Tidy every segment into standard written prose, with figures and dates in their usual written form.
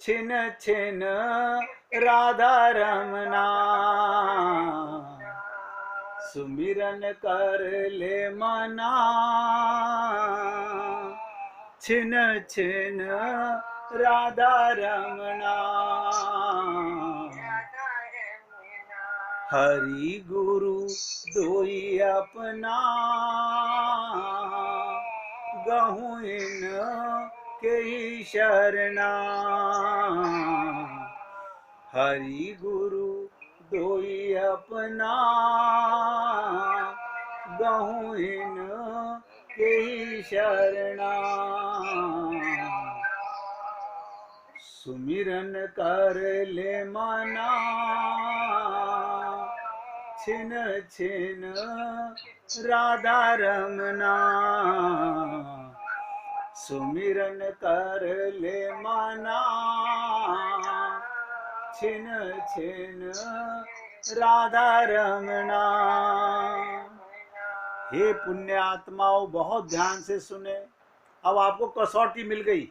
छिन छिन राधा रमना, सुमिरन कर ले मना, छिन छिन राधा रमना। हरि गुरु दोई अपना, गहूँ इन के ही शरणा। हरि गुरु दोई अपना, गहूँ इन के ही शरणा। सुमिरन कर ले मना, छिन छिन राधा रमना, सुमिरन कर ले मना, छिन छिन राधा रमना। हे पुण्य आत्माओं, बहुत ध्यान से सुने। अब आपको कसौटी मिल गई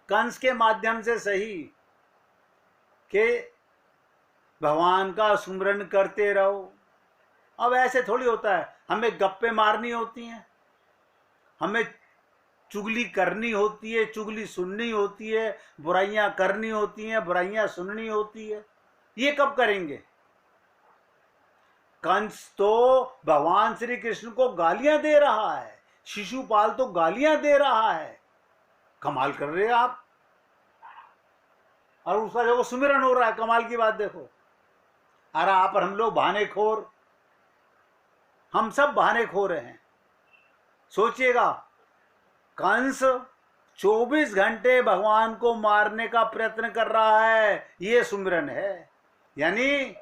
कंस के माध्यम से सही कि भगवान का सुमिरन करते रहो। अब ऐसे थोड़ी होता है, हमें गप्पे मारनी होती हैं, हमें चुगली करनी होती है, चुगली सुननी होती है, बुराइयां करनी होती हैं, बुराइयां सुननी होती है। ये कब करेंगे? कंस तो भगवान श्री कृष्ण को गालियां दे रहा है, शिशुपाल तो गालियां दे रहा है। कमाल कर रहे हैं आप। और उसका जो सुमिरन हो रहा है, कमाल की बात देखो। अरे आप और हम लोग बहानेखोर, हम सब बहानेखोर हैं। सोचिएगा, कंस 24 घंटे भगवान को मारने का प्रयत्न कर रहा है, ये सुमिरन है। यानी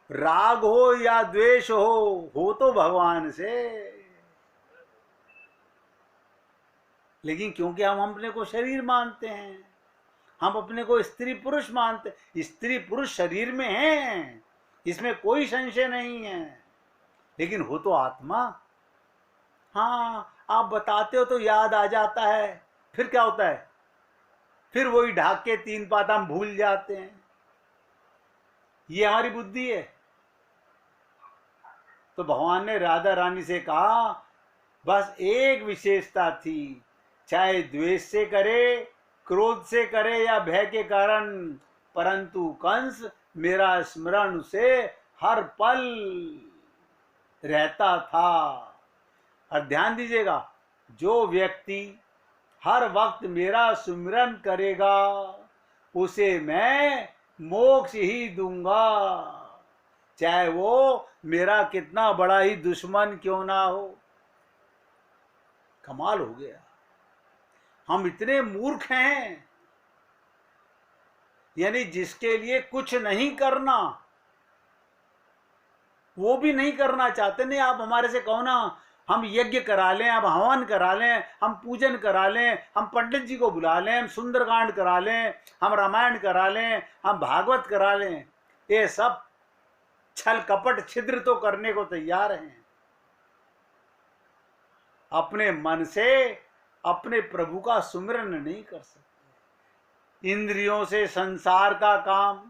राग हो या द्वेष हो तो भगवान से। लेकिन क्योंकि हम अपने को शरीर मानते हैं, हम अपने को स्त्री पुरुष मानते, स्त्री पुरुष शरीर में हैं, इसमें कोई संशय नहीं है, लेकिन हो तो आत्मा। हाँ, आप बताते हो तो याद आ जाता है, फिर क्या होता है? फिर वही ढाक के 3 पात हम भूल जाते हैं। ये हमारी बुद्धि है। तो भगवान ने राधा रानी से कहा, बस एक विशेषता थी, चाहे द्वेष से करे, क्रोध से करे या भय के कारण, परंतु कंस मेरा स्मरण से हर पल रहता था। और ध्यान दीजिएगा, जो व्यक्ति हर वक्त मेरा सुमिरन करेगा उसे मैं मोक्ष ही दूंगा, चाहे वो मेरा कितना बड़ा ही दुश्मन क्यों ना हो। कमाल हो गया। हम इतने मूर्ख हैं, यानी जिसके लिए कुछ नहीं करना वो भी नहीं करना चाहते। नहीं, आप हमारे से कहो ना, हम यज्ञ करा लें, हम हवन करा लें, हम पूजन करा लें, हम पंडित जी को बुला लें, हम सुंदरकांड करा लें, हम रामायण करा लें, हम भागवत करा लें, ये सब छल कपट छिद्र तो करने को तैयार हैं। अपने मन से अपने प्रभु का सुमिरन नहीं कर सकते। इंद्रियों से संसार का काम।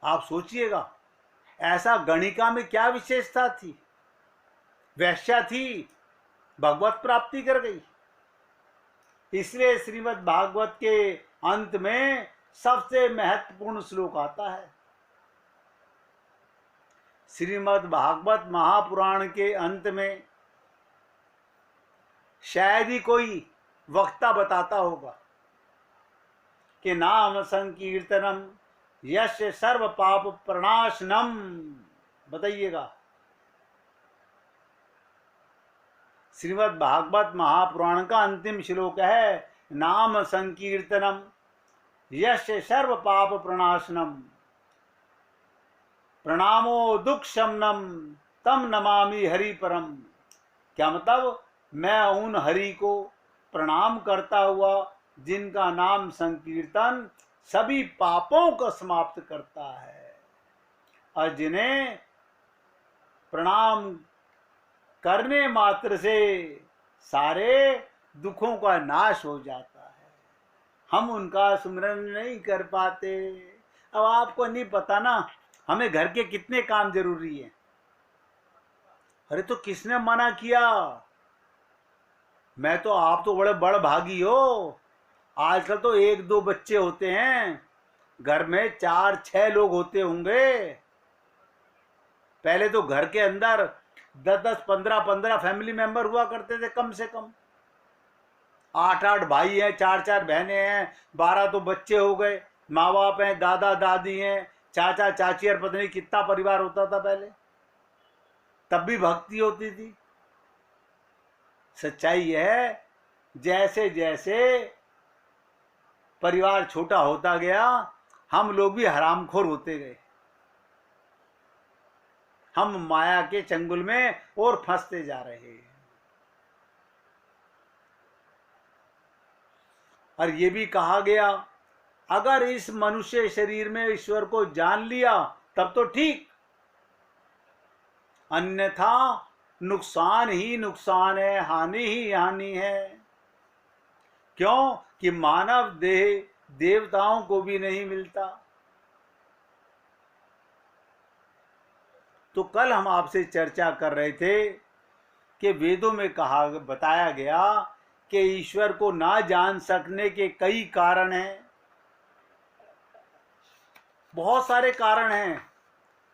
आप सोचिएगा, ऐसा गणिका में क्या विशेषता थी? वैश्या थी, भगवत प्राप्ति कर गई। इसलिए श्रीमद् भागवत के अंत में सबसे महत्वपूर्ण श्लोक आता है। श्रीमद् भागवत महापुराण के अंत में शायद ही कोई वक्ता बताता होगा कि नाम संकीर्तनम यश सर्व पाप प्रणाशनम। बताइएगा, श्रीमद् भागवत महापुराण का अंतिम श्लोक है, नाम संकीर्तनम यश सर्व पाप प्रणाशनम, प्रणामो दुख शमनम तम नमामि हरि परम। क्या मतलब? मैं उन हरि को प्रणाम करता हुआ जिनका नाम संकीर्तन सभी पापों को समाप्त करता है, और जिन्हें प्रणाम करने मात्र से सारे दुखों का नाश हो जाता है। हम उनका सुमिरन नहीं कर पाते। अब आपको नहीं पता ना हमें घर के कितने काम जरूरी है। अरे तो किसने मना किया? मैं तो, आप तो बड़े बड़ भागी हो। आजकल तो 1-2 बच्चे होते हैं, घर में 4-6 लोग होते होंगे। पहले तो घर के अंदर 10-10, 15-15 फैमिली मेंबर हुआ करते थे कम से कम। 8-8 भाई हैं, 4-4 बहनें हैं, 12 तो बच्चे हो गए, माँ बाप हैं, दादा दादी हैं, चाचा चाची, और पता नहीं कितना परिवार होता था पहले। तब भी भक्ति होती थी। सच्चाई है जैसे जैसे परिवार छोटा होता गया, हम लोग भी हरामखोर होते गए। हम माया के चंगुल में और फंसते जा रहे हैं। और ये भी कहा गया, अगर इस मनुष्य शरीर में ईश्वर को जान लिया तब तो ठीक, अन्यथा नुकसान ही नुकसान है, हानि ही हानि है। क्यों कि मानव देह देवताओं को भी नहीं मिलता। तो कल हम आपसे चर्चा कर रहे थे कि वेदों में कहा, बताया गया कि ईश्वर को ना जान सकने के कई कारण हैं, बहुत सारे कारण हैं।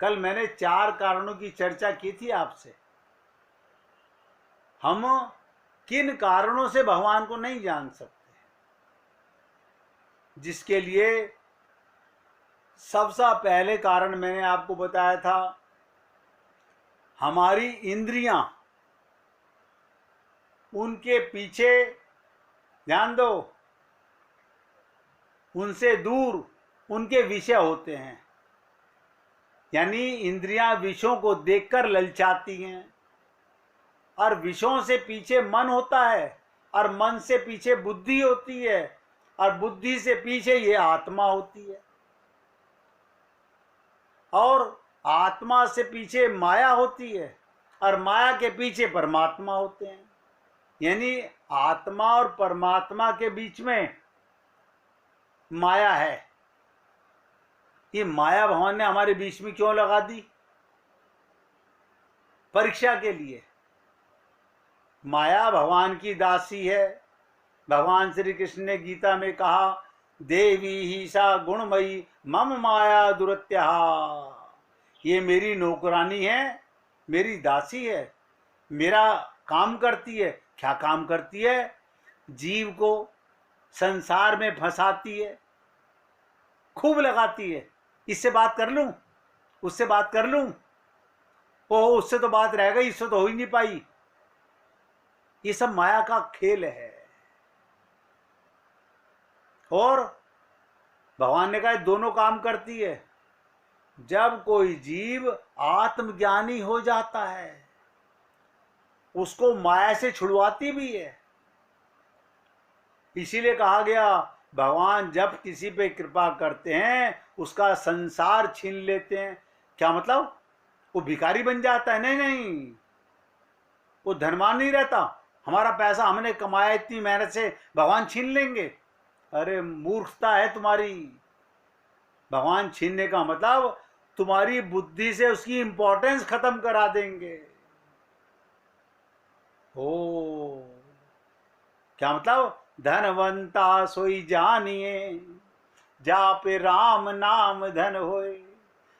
कल मैंने 4 कारणों की चर्चा की थी आपसे। हम किन कारणों से भगवान को नहीं जान सकते, जिसके लिए सबसे पहले कारण मैंने आपको बताया था, हमारी इंद्रियां, उनके पीछे ध्यान दो, उनसे दूर उनके विषय होते हैं। यानी इंद्रियां विषयों को देखकर ललचाती हैं, और विषयों से पीछे मन होता है, और मन से पीछे बुद्धि होती है, और बुद्धि से पीछे ये आत्मा होती है, और आत्मा से पीछे माया होती है, और माया के पीछे परमात्मा होते हैं। यानी आत्मा और परमात्मा के बीच में माया है। ये माया भगवान ने हमारे बीच में क्यों लगा दी? परीक्षा के लिए। माया भगवान की दासी है। भगवान श्री कृष्ण ने गीता में कहा, देवी ही सा गुणमयी मम माया दुरत्या। ये मेरी नौकरानी है, मेरी दासी है, मेरा काम करती है। क्या काम करती है? जीव को संसार में फंसाती है, खूब लगाती है। इससे बात कर लूं, उससे बात कर लूं, ओ उससे तो बात रह गई, इससे तो हो ही नहीं पाई। ये सब माया का खेल है। और भगवान ने कहा दोनों काम करती है। जब कोई जीव आत्मज्ञानी हो जाता है, उसको माया से छुड़वाती भी है। इसीलिए कहा गया, भगवान जब किसी पे कृपा करते हैं उसका संसार छीन लेते हैं। क्या मतलब? वो भिखारी बन जाता है? नहीं नहीं, वो धनवान नहीं रहता। हमारा पैसा हमने कमाया इतनी मेहनत से, भगवान छीन लेंगे? अरे मूर्खता है तुम्हारी। भगवान छीनने का मतलब तुम्हारी बुद्धि से उसकी इंपॉर्टेंस खत्म करा देंगे। ओ क्या मतलब? धनवंता सोई जानिए, जा पे राम नाम धन होए।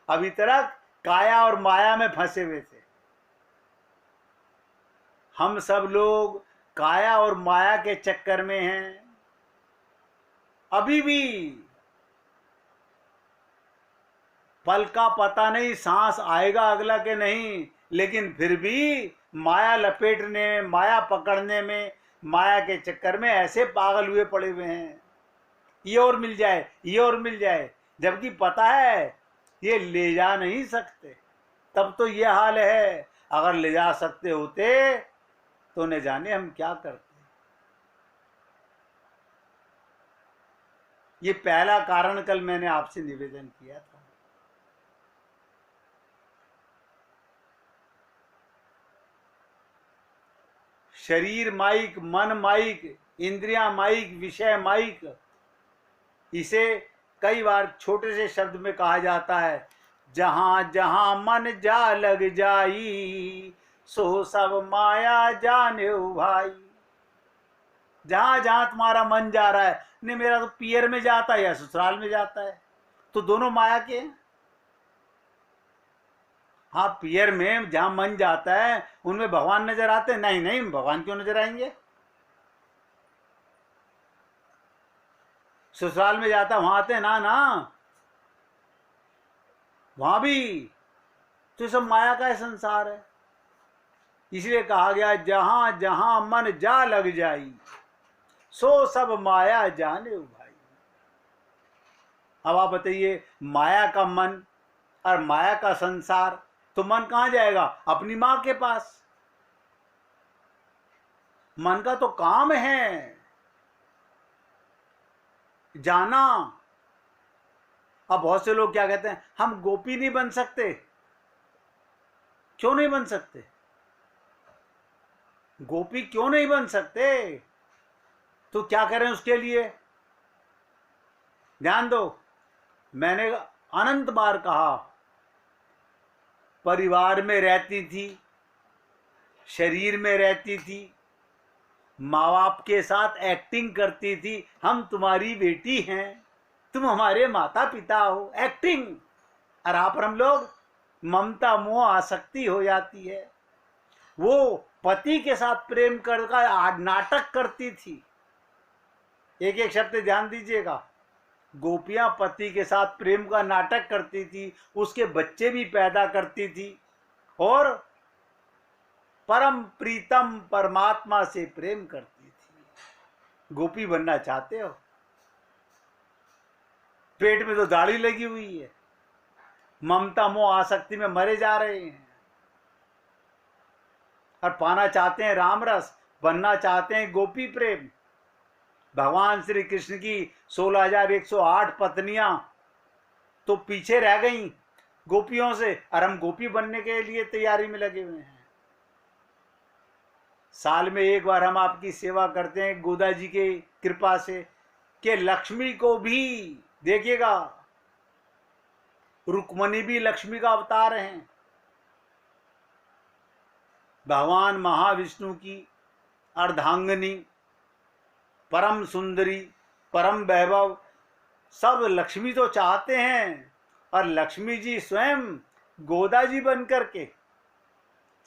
अभी तक काया और माया में फंसे हुए थे। हम सब लोग काया और माया के चक्कर में हैं अभी भी। पल का पता नहीं सांस आएगा अगला के नहीं, लेकिन फिर भी माया लपेटने, माया पकड़ने में, माया के चक्कर में ऐसे पागल हुए पड़े हुए हैं, ये और मिल जाए, ये और मिल जाए, जबकि पता है ये ले जा नहीं सकते। तब तो ये हाल है। अगर ले जा सकते होते तो न जाने हम क्या करते। ये पहला कारण कल मैंने आपसे निवेदन किया था। शरीर माइक, मन माइक, इंद्रियां माइक, विषय माइक, इसे कई बार छोटे से शब्द में कहा जाता है, जहां जहां मन जा लग जाई, सो सब माया जाने भाई। जहां जहां तुम्हारा मन जा रहा है, नहीं मेरा तो पियर में जाता है या ससुराल में जाता है, तो दोनों माया के हैं। हाँ, पियर में जहां मन जाता है उनमें भगवान नजर आते हैं? नहीं नहीं, भगवान क्यों नजर आएंगे? ससुराल में जाता वहां आते हैं ना? ना, वहां भी तो सब माया का संसार है। इसलिए कहा गया, जहां जहां मन जा लग जाई, सो सब माया जाने भाई। अब आप बताइए, माया का मन और माया का संसार, तो मन कहां जाएगा? अपनी मां के पास। मन का तो काम है जाना। अब बहुत से लोग क्या कहते हैं, हम गोपी नहीं बन सकते। क्यों नहीं बन सकते? गोपी क्यों नहीं बन सकते? तो क्या करें उसके लिए? ध्यान दो, मैंने अनंत बार कहा, परिवार में रहती थी, शरीर में रहती थी, माँ बाप के साथ एक्टिंग करती थी, हम तुम्हारी बेटी हैं, तुम हमारे माता पिता हो, एक्टिंग। और आप और हम लोग ममता मोह आसक्ति हो जाती है। वो पति के साथ प्रेम कर नाटक करती थी। एक एक शब्द ध्यान दीजिएगा। गोपियां पति के साथ प्रेम का नाटक करती थी, उसके बच्चे भी पैदा करती थी, और परम प्रीतम परमात्मा से प्रेम करती थी। गोपी बनना चाहते हो? पेट में तो दाढ़ी लगी हुई है, ममता मोह आसक्ति में मरे जा रहे हैं, और पाना चाहते हैं राम रस, बनना चाहते हैं गोपी प्रेम। भगवान श्री कृष्ण की 16,108 पत्नियां तो पीछे रह गईं गोपियों से, और हम गोपी बनने के लिए तैयारी में लगे हुए हैं। साल में एक बार हम आपकी सेवा करते हैं गोदा जी के कृपा से, कि लक्ष्मी को भी देखिएगा, रुक्मणी भी लक्ष्मी का अवतार हैं। भगवान महाविष्णु की अर्धांगिनी, परम सुंदरी, परम वैभव, सब लक्ष्मी तो चाहते हैं। और लक्ष्मी जी स्वयं गोदा जी बन करके,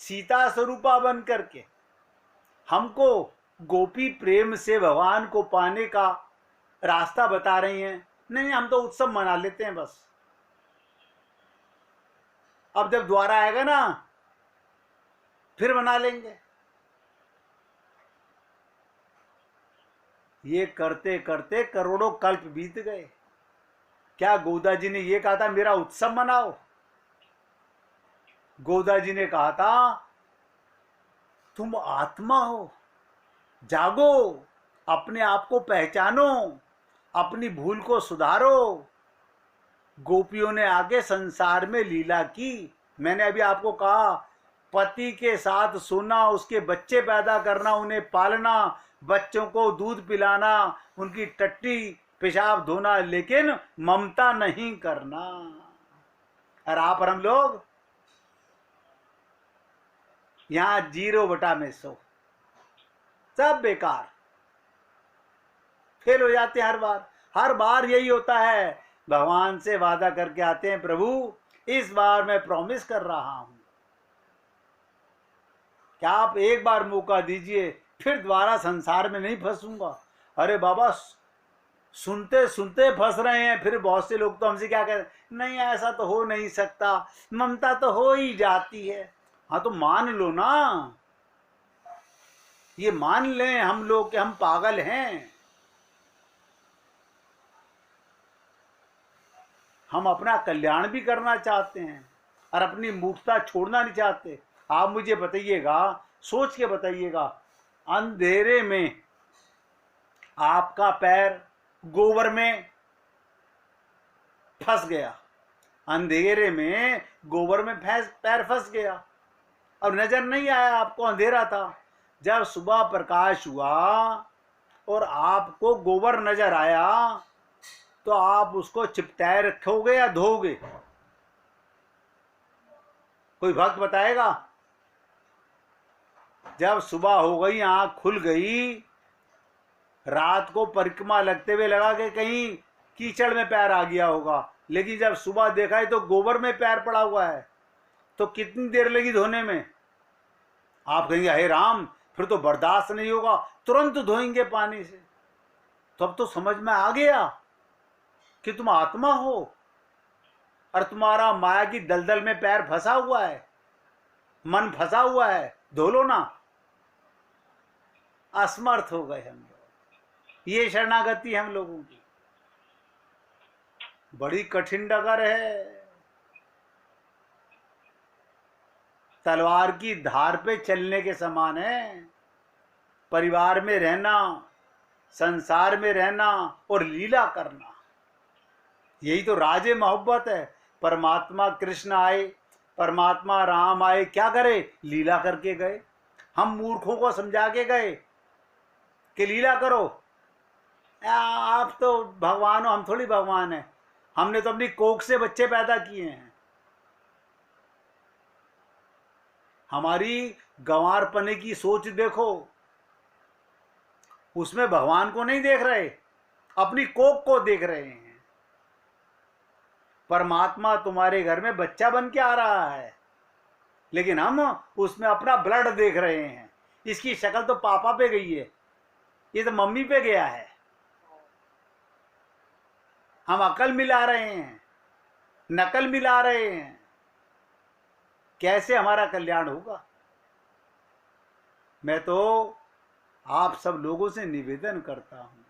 सीता स्वरूपा बन करके हमको गोपी प्रेम से भगवान को पाने का रास्ता बता रही हैं। नहीं, हम तो उत्सव मना लेते हैं बस। अब जब द्वारा आएगा ना, फिर मना लेंगे। ये करते करते करोड़ों कल्प बीत गए। क्या गोदा जी ने ये कहा था मेरा उत्सव मनाओ? गोदा जी ने कहा था तुम आत्मा हो, जागो, अपने आप को पहचानो, अपनी भूल को सुधारो। गोपियों ने आगे संसार में लीला की। मैंने अभी आपको कहा, पति के साथ सोना, उसके बच्चे पैदा करना, उन्हें पालना, बच्चों को दूध पिलाना, उनकी टट्टी पेशाब धोना, लेकिन ममता नहीं करना। और आप और हम लोग यहां 0/100, सब बेकार, फेल हो जाते हैं हर बार यही होता है। भगवान से वादा करके आते हैं, प्रभु इस बार मैं प्रॉमिस कर रहा हूं, क्या आप एक बार मौका दीजिए, फिर दोबारा संसार में नहीं फंसूंगा। अरे बाबा, सुनते सुनते फंस रहे हैं। फिर बहुत से लोग तो हमसे क्या कहते हैं, नहीं ऐसा तो हो नहीं सकता, ममता तो हो ही जाती है। हाँ, तो मान लो ना, ये मान लें हम लोग कि हम पागल हैं। हम अपना कल्याण भी करना चाहते हैं और अपनी मूर्खता छोड़ना नहीं चाहते। आप मुझे बताइएगा, सोच के बताइएगा, अंधेरे में आपका पैर गोबर में फंस गया, अंधेरे में गोबर में पैर फंस गया और नजर नहीं आया, आपको अंधेरा था। जब सुबह प्रकाश हुआ और आपको गोबर नजर आया, तो आप उसको चिपटाए रखोगे या धोगे? कोई भक्त बताएगा? जब सुबह हो गई, आंख खुल गई, रात को परिक्रमा लगते हुए लगा कि कहीं कीचड़ में पैर आ गया होगा, लेकिन जब सुबह देखा है तो गोबर में पैर पड़ा हुआ है, तो कितनी देर लगी धोने में? आप कहेंगे हे राम, फिर तो बर्दाश्त नहीं होगा, तुरंत धोएंगे पानी से। तब तो समझ में आ गया कि तुम आत्मा हो और तुम्हारा माया की दलदल में पैर फंसा हुआ है, मन फंसा हुआ है, धो लो ना। असमर्थ हो गए हम लोग। ये शरणागति हम लोगों की बड़ी कठिन डगर है। तलवार की धार पे चलने के समान है। परिवार में रहना, संसार में रहना और लीला करना, यही तो राजे मोहब्बत है। परमात्मा कृष्ण आए, परमात्मा राम आए, क्या करे? लीला करके गए। हम मूर्खों को समझा के गए कि लीला करो। आप तो भगवान हो, हम थोड़ी भगवान हैं। हमने तो अपनी कोख से बच्चे पैदा किए हैं। हमारी गंवारपने की सोच देखो, उसमें भगवान को नहीं देख रहे, अपनी कोख को देख रहे हैं। परमात्मा तुम्हारे घर में बच्चा बन के आ रहा है, लेकिन हम उसमें अपना ब्लड देख रहे हैं। इसकी शक्ल तो पापा पे गई है, ये तो मम्मी पे गया है। हम अकल मिला रहे हैं, नकल मिला रहे हैं। कैसे हमारा कल्याण होगा? मैं तो आप सब लोगों से निवेदन करता हूं,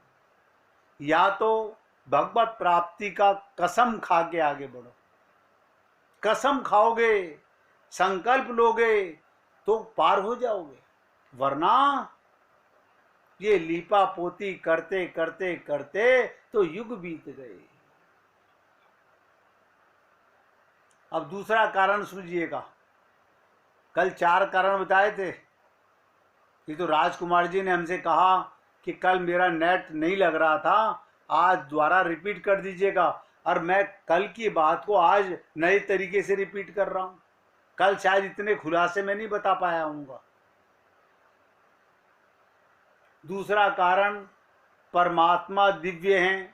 या तो भगवत प्राप्ति का कसम खा के आगे बढ़ो। कसम खाओगे, संकल्प लोगे तो पार हो जाओगे, वरना ये लीपा पोती करते करते करते तो युग बीत गए। अब दूसरा कारण सुनिएगा। कल 4 कारण बताए थे। ये तो राजकुमार जी ने हमसे कहा कि कल मेरा नेट नहीं लग रहा था, आज दोबारा रिपीट कर दीजिएगा। और मैं कल की बात को आज नए तरीके से रिपीट कर रहा हूं। कल शायद इतने खुलासे में नहीं बता पाया हूँगा। दूसरा कारण, परमात्मा दिव्य हैं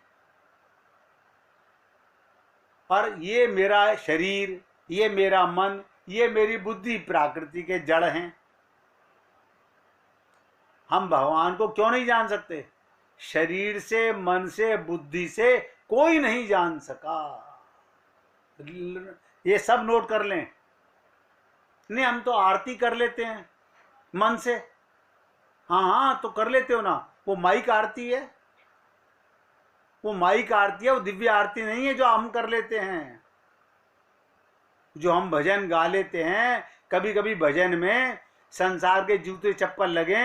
और ये मेरा शरीर, ये मेरा मन, ये मेरी बुद्धि प्राकृति के जड़ हैं। हम भगवान को क्यों नहीं जान सकते? शरीर से, मन से, बुद्धि से कोई नहीं जान सका। ये सब नोट कर लें। नहीं, हम तो आरती कर लेते हैं मन से। हाँ हाँ, तो कर लेते हो ना। वो माइक आरती है, वो माइक आरती है, वो दिव्य आरती नहीं है जो हम कर लेते हैं। जो हम भजन गा लेते हैं, कभी कभी भजन में संसार के जूते चप्पल लगे,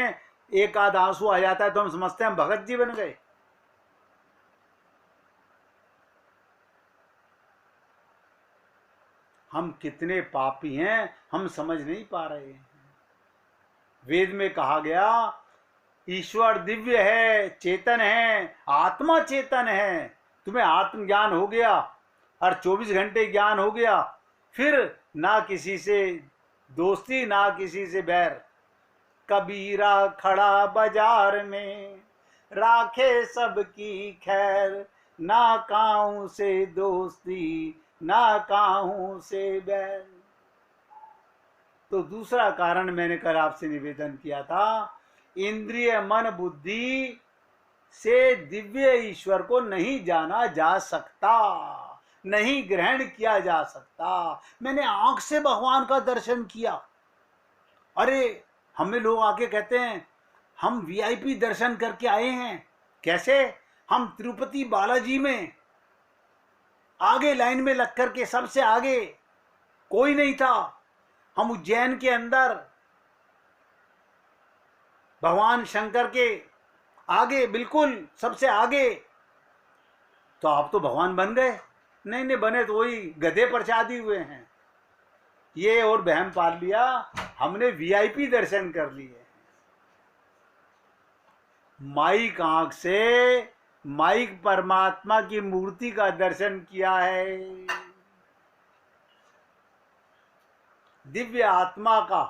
एक आध आंसू आ जाता है तो हम समझते हैं हम भगत जी बन गए। हम कितने पापी हैं, हम समझ नहीं पा रहे हैं। वेद में कहा गया ईश्वर दिव्य है, चेतन है, आत्मा चेतन है। तुम्हें आत्मज्ञान हो गया और 24 घंटे ज्ञान हो गया, फिर ना किसी से दोस्ती, ना किसी से बैर। कबीरा खड़ा बाजार में, राखे सबकी खैर, ना काहू से दोस्ती, ना काहू से बैर। तो दूसरा कारण मैंने कल आपसे निवेदन किया था, इंद्रिय मन बुद्धि से दिव्य ईश्वर को नहीं जाना जा सकता, नहीं ग्रहण किया जा सकता। मैंने आंख से भगवान का दर्शन किया। अरे हमें लोग आके कहते हैं हम वीआईपी दर्शन करके आए हैं। कैसे? हम तिरुपति बालाजी में आगे लाइन में लग करके, सबसे आगे कोई नहीं था। हम उज्जैन के अंदर भगवान शंकर के आगे, बिल्कुल सबसे आगे। तो आप तो भगवान बन गए? नहीं नहीं बने, तो वही गधे प्रसादी हुए हैं। ये और बहम पाल लिया, हमने वीआईपी दर्शन कर लिए। माइक आंख से माइक परमात्मा की मूर्ति का दर्शन किया है। दिव्य आत्मा का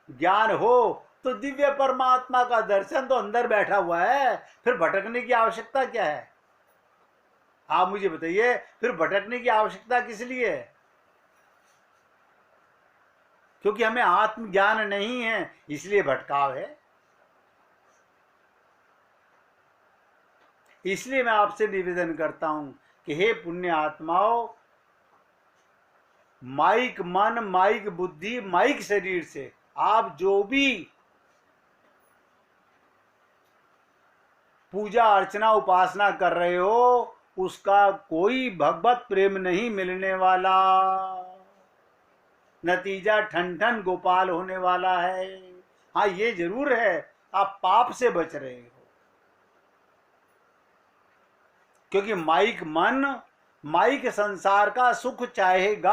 ज्ञान हो तो दिव्य परमात्मा का दर्शन तो अंदर बैठा हुआ है, फिर भटकने की आवश्यकता क्या है? आप मुझे बताइए, फिर भटकने की आवश्यकता किस लिए है? क्योंकि हमें आत्मज्ञान नहीं है, इसलिए भटकाव है। इसलिए मैं आपसे निवेदन करता हूं कि हे पुण्य आत्माओं, माइक मन, माइक बुद्धि, माइक शरीर से आप जो भी पूजा अर्चना उपासना कर रहे हो, उसका कोई भगवत प्रेम नहीं मिलने वाला। नतीजा ठन ठन गोपाल होने वाला है। हाँ, ये जरूर है, आप पाप से बच रहे हो, क्योंकि माइक मन, माइक संसार का सुख चाहेगा,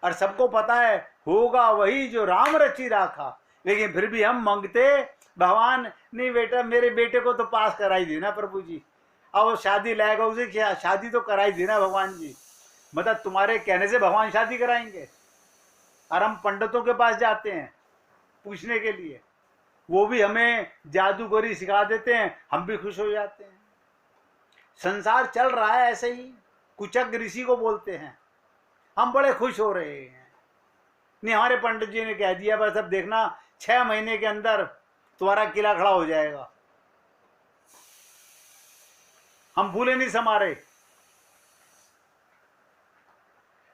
और सबको पता है होगा वही जो राम रची राखा। लेकिन फिर भी हम मांगते, भगवान नहीं बेटा, मेरे बेटे को तो पास कराई देना प्रभु जी, अब शादी लाएगा उसे क्या, शादी तो कराई देना भगवान जी। मतलब तुम्हारे कहने से भगवान शादी कराएंगे? और हम पंडितों के पास जाते हैं पूछने के लिए, वो भी हमें जादूगरी सिखा देते हैं, हम भी खुश हो जाते हैं। संसार चल रहा है ऐसे ही, कुचक ऋषि को बोलते हैं, हम बड़े खुश हो रहे हैं। नहीं, हमारे पंडित जी ने कह दिया बस अब देखना 6 महीने के अंदर तुम्हारा किला खड़ा हो जाएगा, हम भूले नहीं समारे।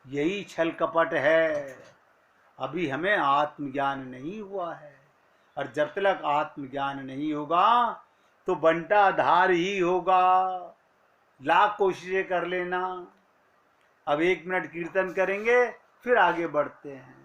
यही छल कपट है। अभी हमें आत्मज्ञान नहीं हुआ है, और जब तक आत्मज्ञान नहीं होगा तो बंटा धार ही होगा। लाख कोशिशें कर लेना। अब 1 मिनट कीर्तन करेंगे, फिर आगे बढ़ते हैं।